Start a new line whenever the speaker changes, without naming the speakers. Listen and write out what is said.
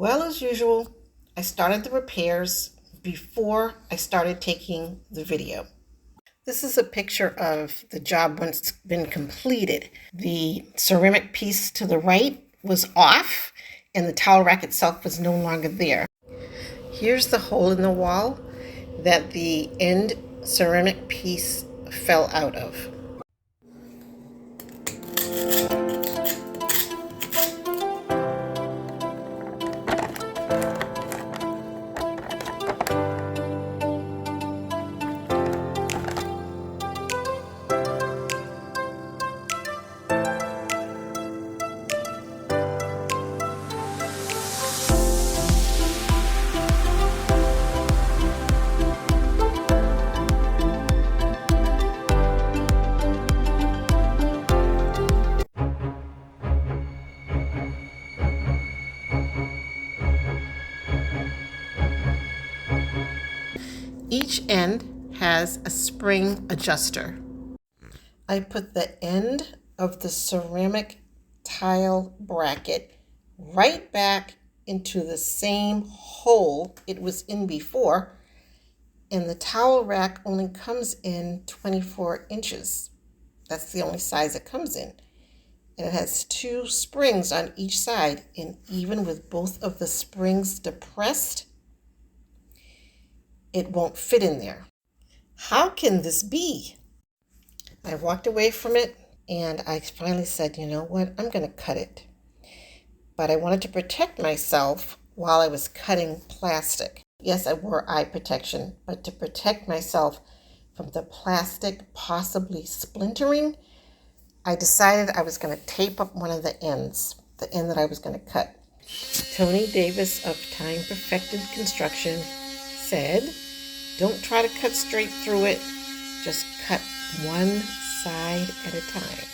Well, as usual, I started the repairs before I started taking the video. This is a picture of the job once it's been completed. The ceramic piece to the right was off and the towel rack itself was no longer there. Here's the hole in the wall that the end ceramic piece fell out of. Each end has a spring adjuster. I put the end of the ceramic tile bracket right back into the same hole it was in before, and the towel rack only comes in 24 inches. That's the only size it comes in. And it has 2 springs on each side, and even with both of the springs depressed, it won't fit in there. How can this be? I walked away from it and I finally said, you know what, I'm going to cut it. But I wanted to protect myself while I was cutting plastic. Yes, I wore eye protection, but to protect myself from the plastic possibly splintering, I decided I was going to tape up one of the ends, the end that I was going to cut. Tony Davis of Time Perfected Construction said, don't try to cut straight through it, just cut one side at a time.